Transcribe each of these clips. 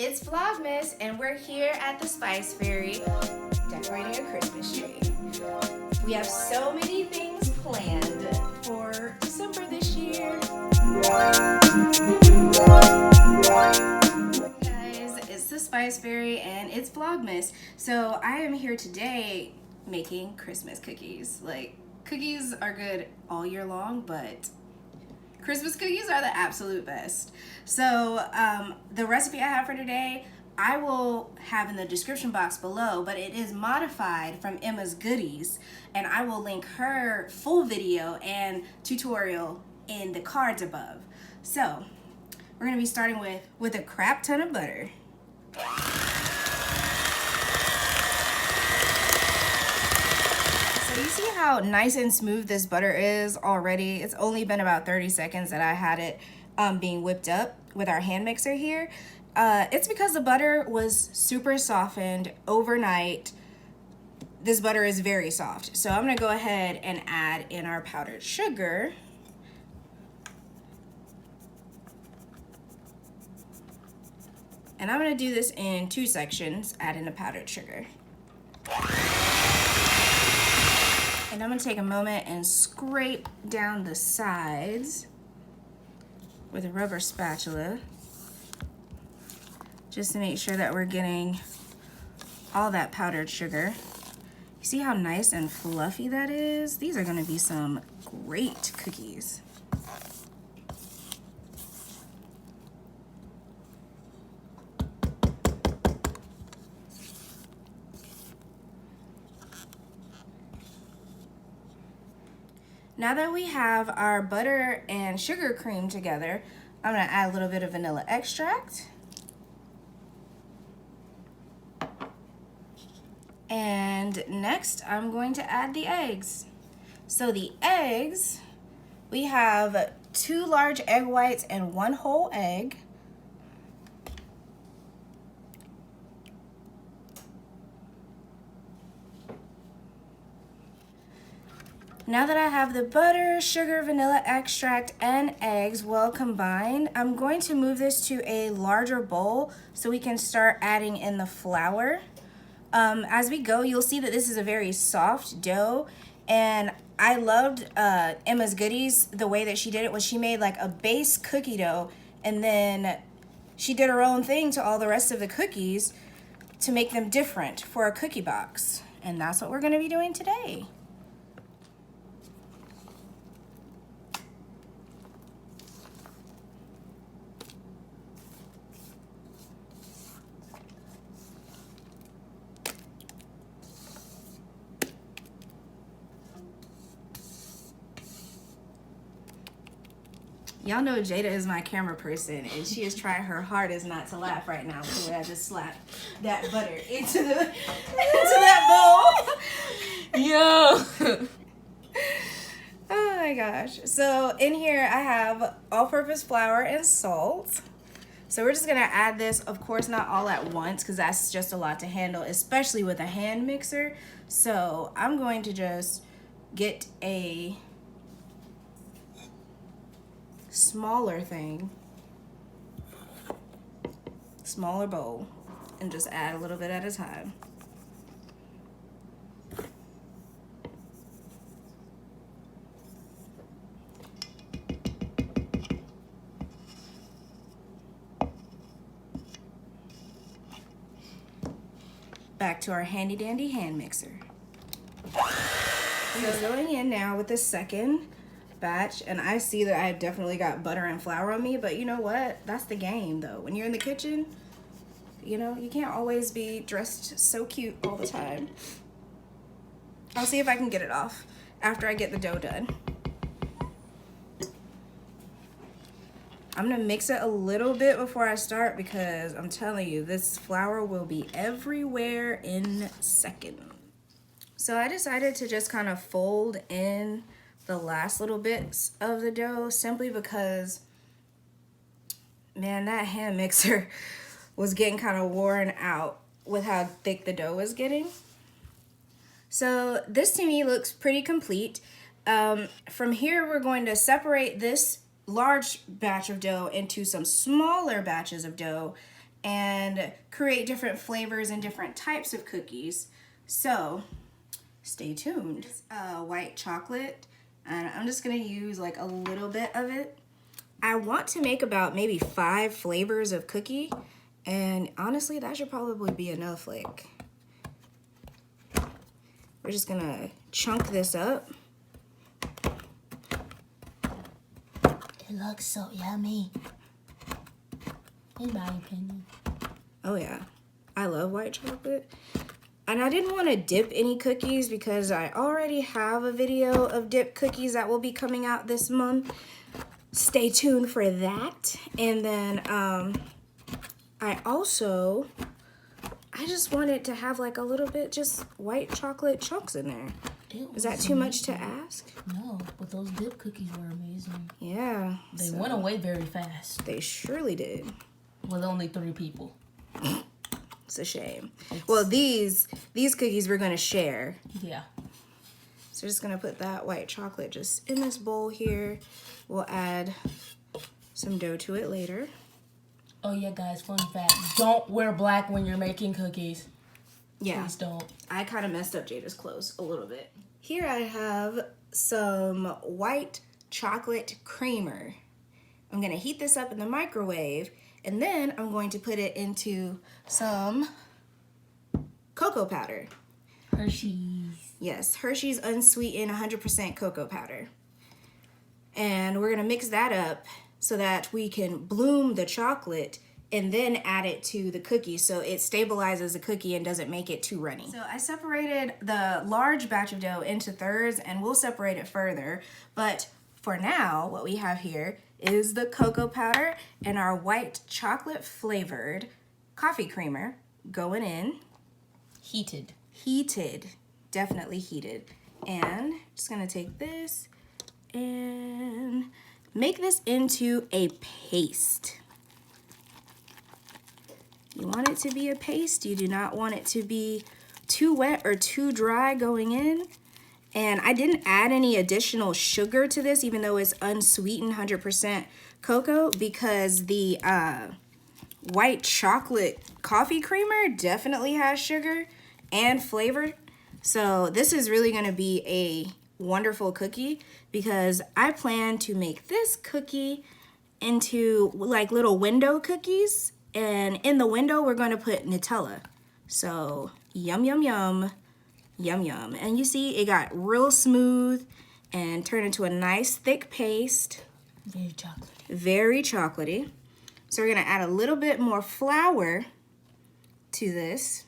It's Vlogmas, and we're here at the Spice Fairy decorating a Christmas tree. We have so many things planned for December this year. Guys, it's the Spice Fairy and it's Vlogmas. So I am here today making Christmas cookies. Like, cookies are good all year long, but Christmas cookies are the absolute best. So the recipe I have for today, I will have in the description box below, but it is modified from Emma's Goodies, and I will link her full video and tutorial in the cards above. So we're gonna be starting with a crap ton of butter. You see how nice and smooth this butter is already? It's only been about 30 seconds that I had it being whipped up with our hand mixer here. It's because the butter was super softened overnight. This butter is very soft. So I'm gonna go ahead and add in our powdered sugar. And I'm gonna do this in 2 sections, add in the powdered sugar. And I'm gonna take a moment and scrape down the sides with a rubber spatula, just to make sure that we're getting all that powdered sugar. You see how nice and fluffy that is? These are gonna be some great cookies. Now that we have our butter and sugar cream together, I'm gonna add a little bit of vanilla extract. And next, I'm going to add the eggs. So the eggs, we have 2 large egg whites and 1 whole egg. Now that I have the butter, sugar, vanilla extract, and eggs well combined, I'm going to move this to a larger bowl so we can start adding in the flour. As we go, you'll see that this is a very soft dough, and I loved Emma's Goodies. The way that she did it was she made like a base cookie dough, and then she did her own thing to all the rest of the cookies to make them different for a cookie box. And that's what we're gonna be doing today. Y'all know Jada is my camera person, and she is trying her hardest not to laugh right now with the way I just slapped that butter into that bowl. Yo. Oh my gosh. So in here I have all-purpose flour and salt. So we're just gonna add this, of course not all at once, because that's just a lot to handle, especially with a hand mixer. So I'm going to just get a smaller bowl, and just add a little bit at a time. Back to our handy dandy hand mixer. So going in now with the second batch, and I see that I definitely got butter and flour on me, but you know what? That's the game though. When you're in the kitchen, you know, you can't always be dressed so cute all the time. I'll see if I can get it off after I get the dough done. I'm gonna mix it a little bit before I start, because I'm telling you, this flour will be everywhere in seconds. So I decided to just kind of fold in the last little bits of the dough, simply because, man, that hand mixer was getting kind of worn out with how thick the dough was getting. So this to me looks pretty complete. From here, we're going to separate this large batch of dough into some smaller batches of dough, and create different flavors and different types of cookies. So stay tuned. White chocolate, and I'm just gonna use like a little bit of it. I want to make about maybe 5 flavors of cookie, and honestly that should probably be enough. Like, we're just gonna chunk this up. It looks so yummy, in my opinion. Oh yeah, I love white chocolate. And I didn't want to dip any cookies because I already have a video of dip cookies that will be coming out this month. Stay tuned for that. And then I just wanted to have like a little bit just white chocolate chunks in there. Is that too much to ask? No, but those dip cookies were amazing. Yeah. They went away very fast. They surely did. With only 3 people. It's a shame. Well, these cookies we're gonna share. Yeah. So we're just gonna put that white chocolate just in this bowl here. We'll add some dough to it later. Oh yeah, guys, fun fact. Don't wear black when you're making cookies. Yeah. Please don't. I kind of messed up Jada's clothes a little bit. Here I have some white chocolate creamer. I'm gonna heat this up in the microwave, and then I'm going to put it into some cocoa powder. Hershey's. Yes, Hershey's unsweetened 100% cocoa powder. And we're gonna mix that up so that we can bloom the chocolate and then add it to the cookie so it stabilizes the cookie and doesn't make it too runny. So I separated the large batch of dough into thirds, and we'll separate it further. But for now, what we have here is the cocoa powder and our white chocolate flavored coffee creamer going in. Heated. Heated, definitely heated. And just gonna take this and make this into a paste. You want it to be a paste. You do not want it to be too wet or too dry going in. And I didn't add any additional sugar to this, even though it's unsweetened 100% cocoa, because the white chocolate coffee creamer definitely has sugar and flavor. So this is really gonna be a wonderful cookie because I plan to make this cookie into like little window cookies. And in the window, we're going to put Nutella. So, yum, yum, yum, yum, yum. And you see, it got real smooth and turned into a nice thick paste. Very chocolatey. Very chocolatey. So we're going to add a little bit more flour to this.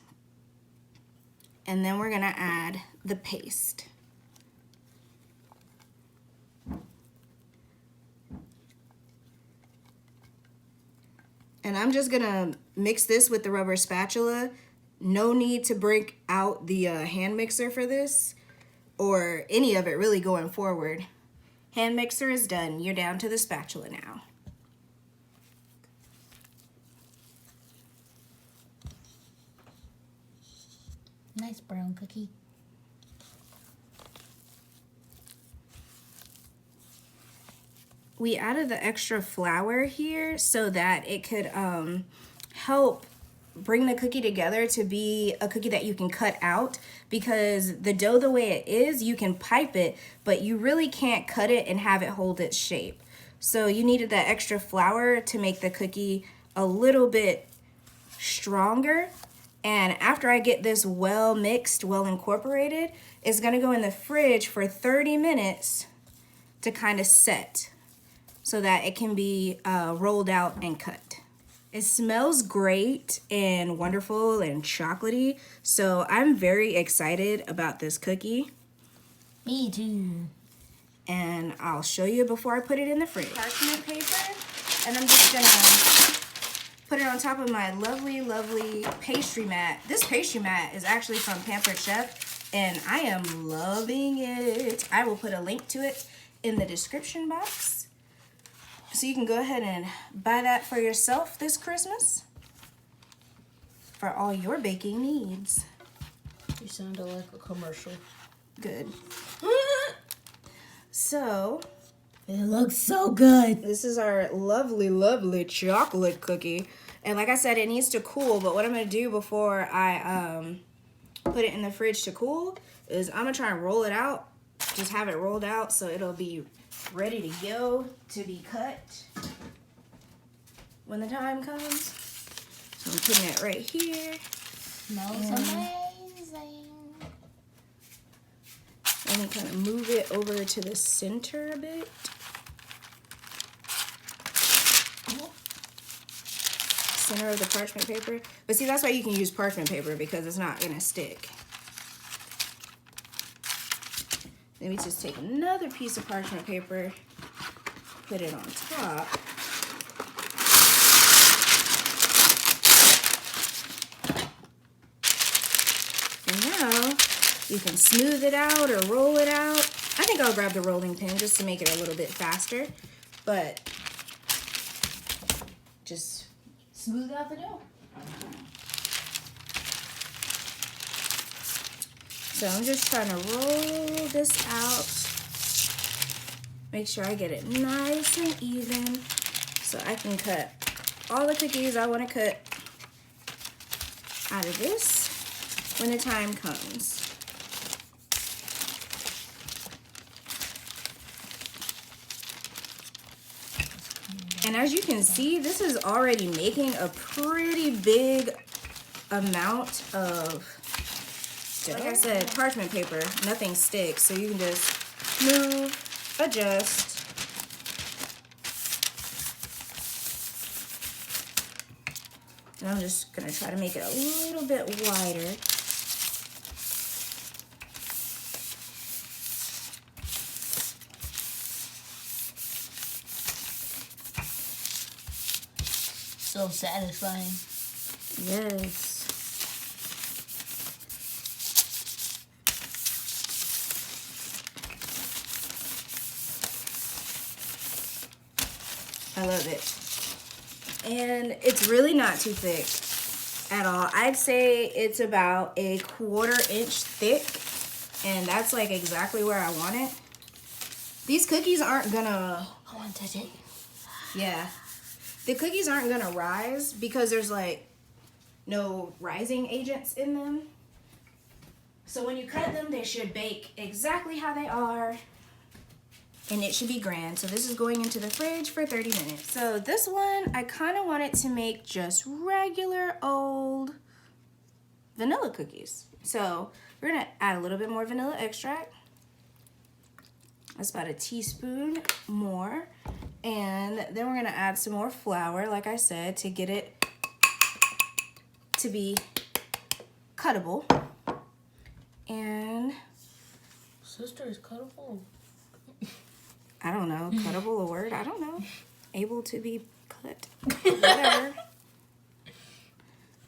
And then we're going to add the paste. And I'm just gonna mix this with the rubber spatula. No need to break out the hand mixer for this, or any of it really going forward. Hand mixer is done. You're down to the spatula now. Nice brown cookie. We added the extra flour here so that it could help bring the cookie together to be a cookie that you can cut out, because the dough the way it is, you can pipe it, but you really can't cut it and have it hold its shape. So you needed that extra flour to make the cookie a little bit stronger. And after I get this well mixed, well incorporated, it's gonna go in the fridge for 30 minutes to kind of set, so that it can be rolled out and cut. It smells great and wonderful and chocolatey, so I'm very excited about this cookie. Me too. And I'll show you before I put it in the fridge. Parchment paper, and I'm just gonna put it on top of my lovely, lovely pastry mat. This pastry mat is actually from Pampered Chef, and I am loving it. I will put a link to it in the description box, so you can go ahead and buy that for yourself this Christmas for all your baking needs. You sounded like a commercial. Good. So, it looks so good. This is our lovely, lovely chocolate cookie. And like I said, it needs to cool. But what I'm going to do before I put it in the fridge to cool is I'm going to try and roll it out. Just have it rolled out so it'll be ready to go to be cut when the time comes. So I'm putting it right here. Smells amazing. Let me kind of move it over to the center a bit. Center of the parchment paper. But see, that's why you can use parchment paper, because it's not going to stick. Let me just take another piece of parchment paper, put it on top. And now you can smooth it out or roll it out. I think I'll grab the rolling pin just to make it a little bit faster, but just smooth out the dough. So I'm just trying to roll this out. Make sure I get it nice and even so I can cut all the cookies I want to cut out of this when the time comes. And as you can see, this is already making a pretty big amount of dough. Like I said, parchment paper, nothing sticks, so you can just move, adjust. And I'm just gonna try to make it a little bit wider. So satisfying. Yes. I love it. And it's really not too thick at all. I'd say it's about a 1/4 inch thick, and that's like exactly where I want it. These cookies aren't gonna... I want to touch it. Yeah. The cookies aren't gonna rise because there's like no rising agents in them. So when you cut them, they should bake exactly how they are. And it should be grand. So this is going into the fridge for 30 minutes. So this one, I kind of want it to make just regular old vanilla cookies. So we're gonna add a little bit more vanilla extract. That's about a teaspoon more. And then we're gonna add some more flour, like I said, to get it to be cuttable. And Sister is cuttable. I don't know, cuttable a word? I don't know. Able to be cut. Whatever.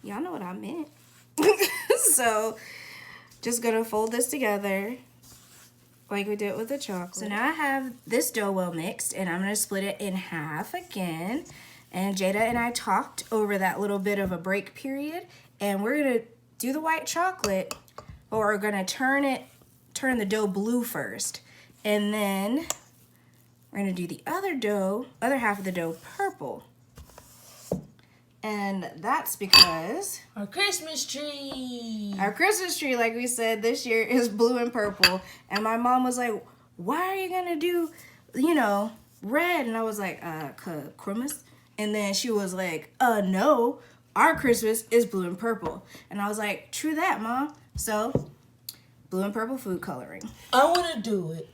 Y'all know what I meant. So just gonna fold this together like we did with the chocolate. So now I have this dough well mixed, and I'm gonna split it in half again. And Jada and I talked over that little bit of a break period, and we're gonna do the white chocolate, but we're gonna turn the dough blue first, and then we're gonna do the other half of the dough purple. And that's because Our Christmas tree, like we said, this year is blue and purple. And my mom was like, why are you gonna do, red? And I was like, Christmas. And then she was like, no, our Christmas is blue and purple. And I was like, true that, Mom. So, blue and purple food coloring. I want to do it.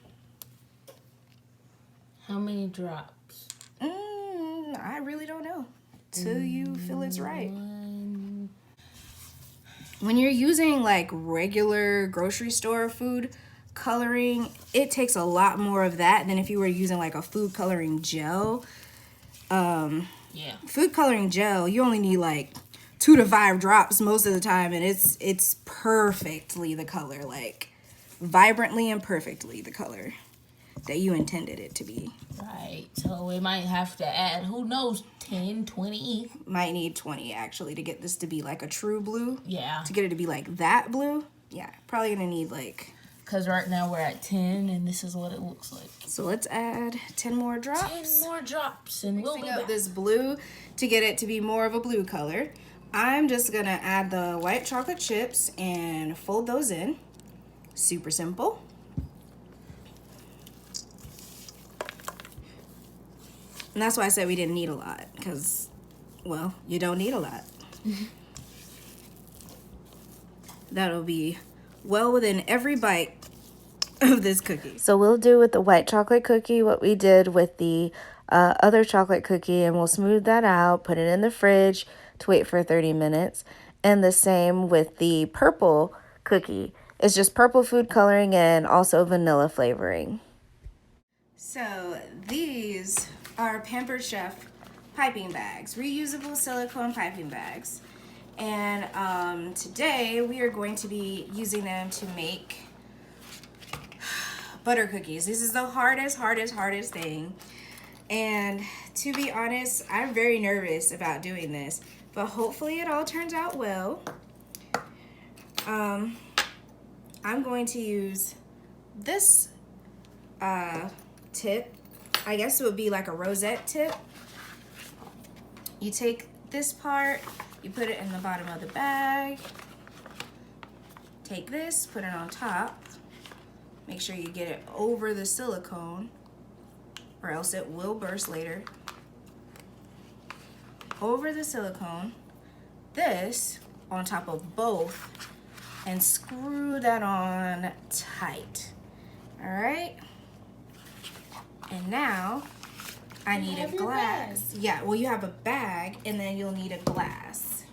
How many drops? I really don't know. Till you feel it's right. When you're using like regular grocery store food coloring, it takes a lot more of that than if you were using like a food coloring gel. Yeah. Food coloring gel, you only need like 2 to 5 drops most of the time, and it's perfectly the color, like vibrantly and perfectly the color that you intended it to be. Right. So we might have to add, who knows, 10, 20. Might need 20 actually to get this to be like a true blue. Yeah. To get it to be like that blue. Yeah, probably gonna need like Because right now we're at 10, and this is what it looks like. So let's add 10 more drops. 10 more drops, and we'll be Mixing up back. this blue to get it to be more of a blue color. I'm just gonna add the white chocolate chips and fold those in. Super simple. And that's why I said we didn't need a lot, because, well, you don't need a lot. That'll be well within every bite of this cookie. So we'll do with the white chocolate cookie what we did with the other chocolate cookie, and we'll smooth that out, put it in the fridge to wait for 30 minutes. And the same with the purple cookie. It's just purple food coloring and also vanilla flavoring. So these are Pampered Chef piping bags, reusable silicone piping bags. And today we are going to be using them to make butter cookies. This is the hardest thing. And to be honest, I'm very nervous about doing this, but hopefully it all turns out well. I'm going to use this tip. I guess it would be like a rosette tip. You take this part, you put it in the bottom of the bag. Take this, put it on top. Make sure you get it over the silicone, or else it will burst later. Over the silicone. This on top of both, and screw that on tight. All right. And now I need a glass. Yeah, well, you have a bag, and then you'll need a glass.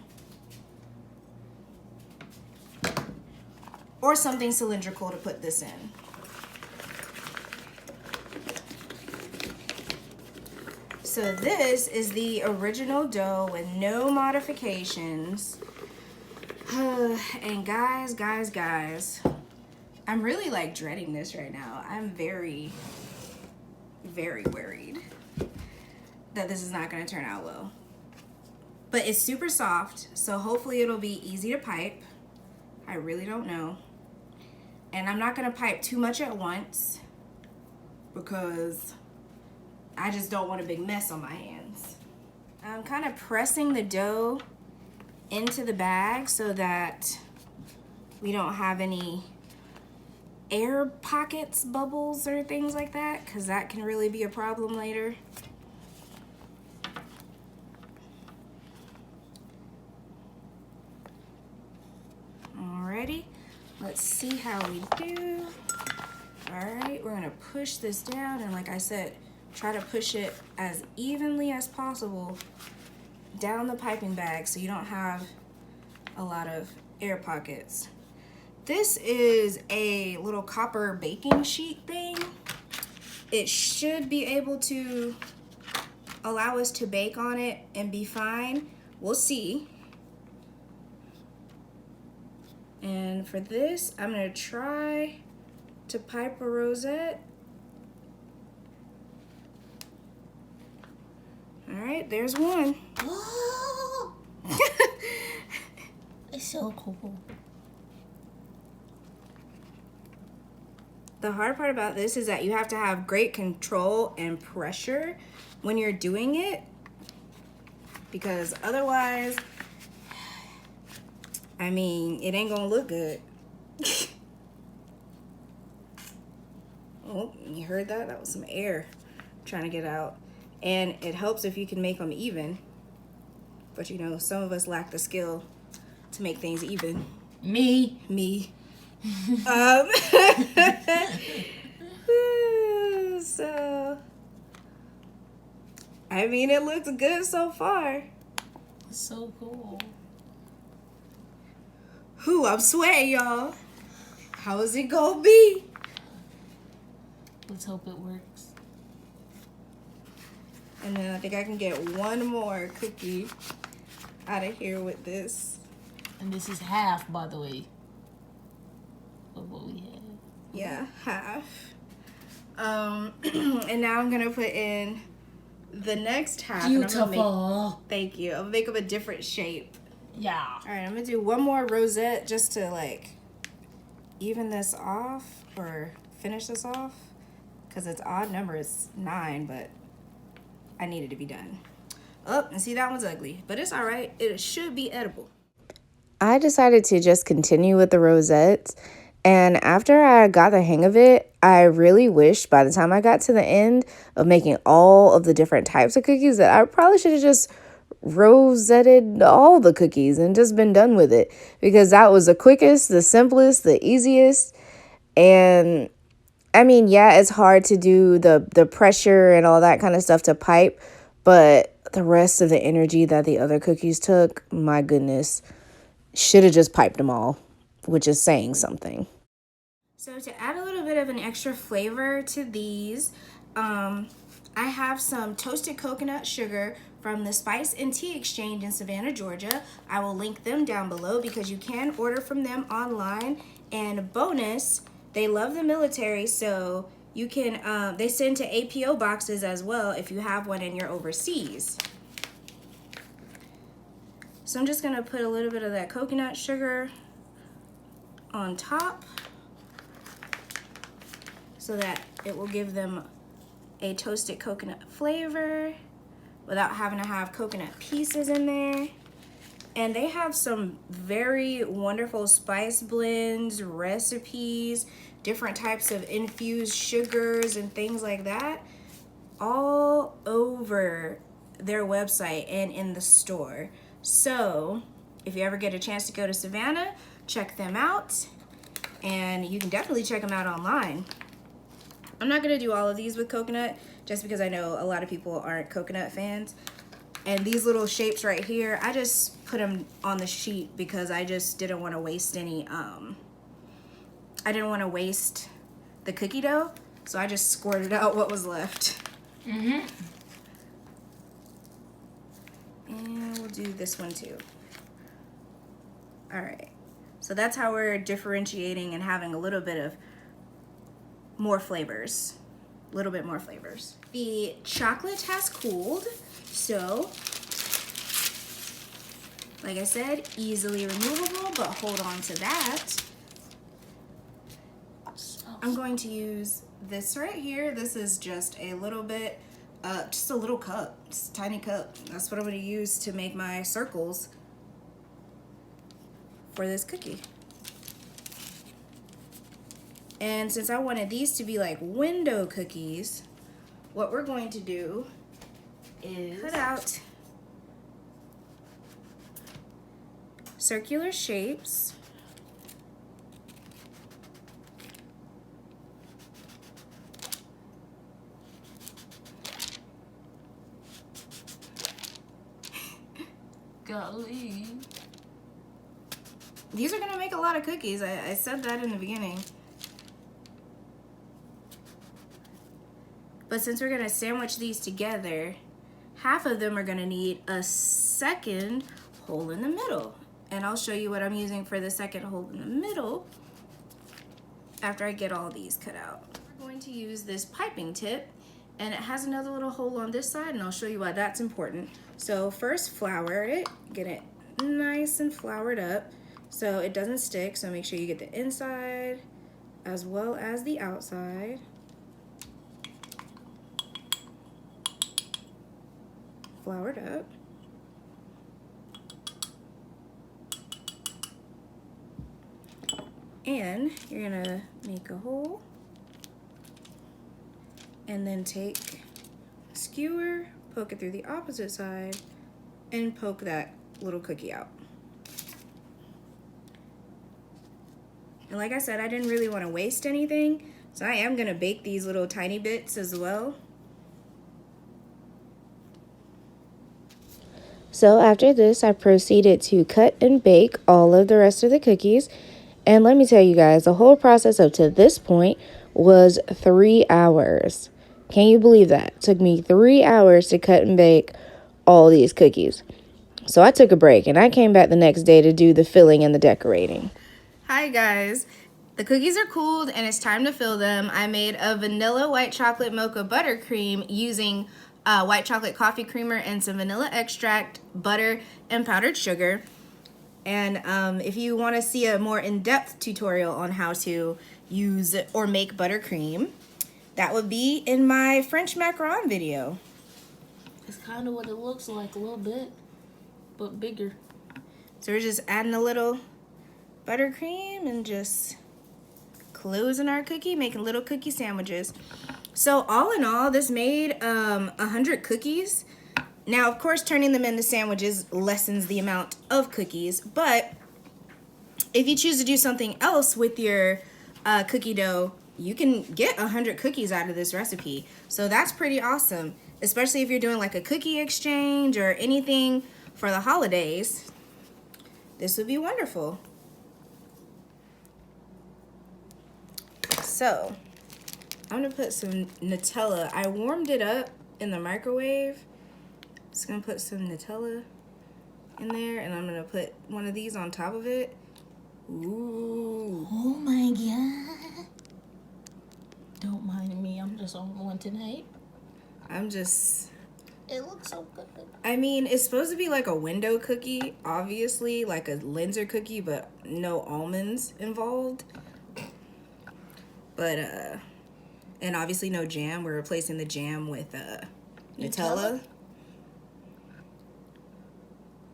Or something cylindrical to put this in. So this is the original dough with no modifications. And guys, I'm really like dreading this right now. I'm very worried that this is not going to turn out well. But it's super soft, so hopefully it'll be easy to pipe. I really don't know. And I'm not going to pipe too much at once because I just don't want a big mess on my hands. I'm kind of pressing the dough into the bag so that we don't have any air pockets, bubbles, or things like that, because that can really be a problem later. Alrighty, let's see how we do. Alright, we're gonna push this down, and like I said, try to push it as evenly as possible down the piping bag so you don't have a lot of air pockets. This is a little copper baking sheet thing. It should be able to allow us to bake on it and be fine. We'll see. And for this, I'm gonna try to pipe a rosette. All right, there's one. Oh, it's so cool. The hard part about this is that you have to have great control and pressure when you're doing it, because otherwise, I mean, it ain't gonna look good. Oh, you heard that? That was some air trying to get out. And it helps if you can make them even. But you know, some of us lack the skill to make things even. Me. So, I mean, it looks good so far. It's so cool. I'm sweating, y'all. How is it gonna be? Let's hope it works. And then I think I can get one more cookie out of here with this. And this is half, by the way, of what we have. Yeah, half. And now I'm gonna put in the next half. Beautiful. Thank you. I'll make them a different shape. Yeah. All right, I'm gonna do one more rosette just to like even this off or finish this off because it's odd number. It's 9, but I need it to be done. Oh, and see, that one's ugly, but it's all right. It should be edible. I decided to just continue with the rosettes, and after I got the hang of it, I really wished by the time I got to the end of making all of the different types of cookies that I probably should have just rosetted all the cookies and just been done with it, because that was the quickest, the simplest, the easiest. And I mean, yeah, it's hard to do the pressure and all that kind of stuff to pipe, but the rest of the energy that the other cookies took, my goodness, should have just piped them all, which is saying something. So to add a little bit of an extra flavor to these, I have some toasted coconut sugar from the Spice and Tea Exchange in Savannah, Georgia. I will link them down below because you can order from them online. And bonus, they love the military, so you can, they send to APO boxes as well if you have one and you're overseas. So I'm just gonna put a little bit of that coconut sugar on top so that it will give them a toasted coconut flavor without having to have coconut pieces in there. And they have some very wonderful spice blends, recipes, different types of infused sugars and things like that all over their website and in the store. So if you ever get a chance to go to Savannah, check them out, and you can definitely check them out online. I'm not gonna do all of these with coconut just because I know a lot of people aren't coconut fans. And these little shapes right here, I just put them on the sheet because I just didn't want to waste any, I didn't want to waste the cookie dough, so I just squirted out what was left. And we'll do this one too. All right, so that's how we're differentiating and having a little bit of more flavors, a little bit more flavors. The chocolate has cooled, so like I said, easily removable, but hold on to that. I'm going to use this right here. This is just a little bit, just a little cup, just a tiny cup. That's what I'm gonna use to make my circles for this cookie. And since I wanted these to be like window cookies, what we're going to do is cut out circular shapes. Golly. These are gonna make a lot of cookies. I said that in the beginning. But since we're gonna sandwich these together, half of them are gonna need a second hole in the middle. And I'll show you what I'm using for the second hole in the middle after I get all these cut out. We're going to use this piping tip, and it has another little hole on this side, and I'll show you why that's important. So first flour it, get it nice and floured up so it doesn't stick. So make sure you get the inside as well as the outside. Floured up. And you're gonna make a hole and then take a skewer, poke it through the opposite side, and poke that little cookie out. And like I said, I didn't really want to waste anything, so I am gonna bake these little tiny bits as well. So after this, I proceeded to cut and bake all of the rest of the cookies. And let me tell you guys, the whole process up to this point was 3 hours. Can you believe that? It took me 3 hours to cut and bake all these cookies. So I took a break and I came back the next day to do the filling and the decorating. Hi guys. The cookies are cooled and it's time to fill them. I made a vanilla white chocolate mocha buttercream using white chocolate coffee creamer and some vanilla extract, butter, and powdered sugar. And if you want to see a more in-depth tutorial on how to use or make buttercream, that would be in my French macaron video. It's kind of what it looks like a little bit, but bigger. So we're just adding a little buttercream and just closing our cookie, making little cookie sandwiches. So all in all, this made 100 cookies. Now, of course, turning them into sandwiches lessens the amount of cookies, but if you choose to do something else with your cookie dough, you can get 100 cookies out of this recipe. So that's pretty awesome, especially if you're doing like a cookie exchange or anything for the holidays. This would be wonderful. So I'm gonna put some Nutella. I warmed it up in the microwave. Just gonna put some Nutella in there, and I'm gonna put one of these on top of it. Ooh. Oh my god. Don't mind me, I'm just on one tonight. It looks so good. I mean, it's supposed to be like a window cookie, obviously, like a Linzer cookie, but no almonds involved. But, and obviously no jam. We're replacing the jam with Nutella.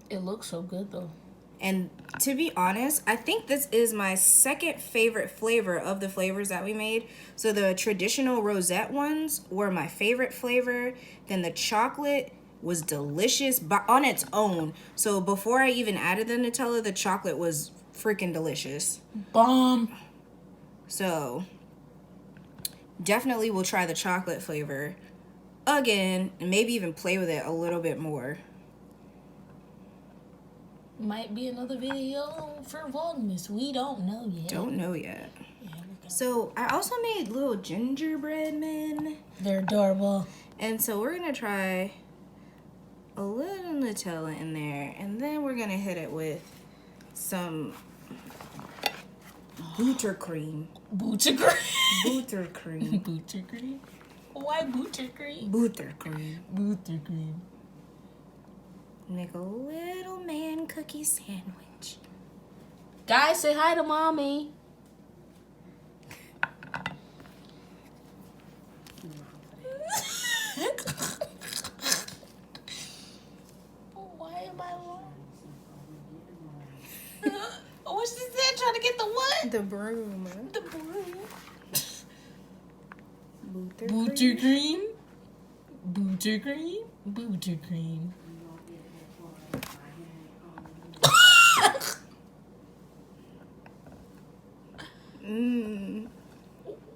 It looks so good though. And to be honest, I think this is my second favorite flavor of the flavors that we made. So the traditional rosette ones were my favorite flavor. Then the chocolate was delicious on its own. So before I even added the Nutella, the chocolate was freaking delicious. Bomb. So definitely we'll try the chocolate flavor again and maybe even play with it a little bit more. Might be another video for Vlogmas. We don't know yet. Don't know yet. Yeah, so I also made little gingerbread men. They're adorable. And so we're going to try a little Nutella in there. And then we're going to hit it with some buttercream. Buttercream. Buttercream. Buttercream. Why buttercream? Buttercream. Buttercream. Make a little man cookie sandwich. Guys, say hi to mommy. Why am I wrong? What's she said? Trying to get the what? The broom. The broom. Buttercream. Buttercream. Buttercream.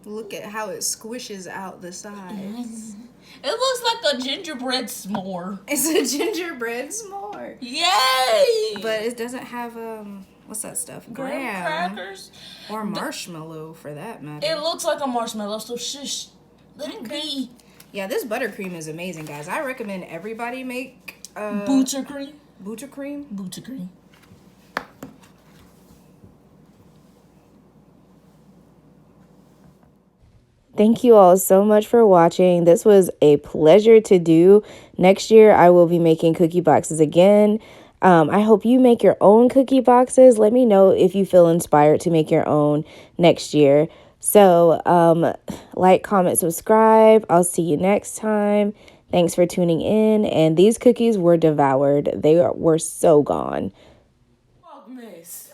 Look at how it squishes out the sides. It looks like a gingerbread s'more. It's a gingerbread s'more. Yay! But it doesn't have what's that stuff? Graham crackers or marshmallow for that matter. It looks like a marshmallow, so shush. Let it be. Yeah, this buttercream is amazing, guys. I recommend everybody make buttercream. Buttercream. Buttercream. Thank you all so much for watching. This was a pleasure to do. Next year, I will be making cookie boxes again. I hope you make your own cookie boxes. Let me know if you feel inspired to make your own next year. So, like, comment, subscribe. I'll see you next time. Thanks for tuning in. And these cookies were devoured. They were so gone. Vlogmas.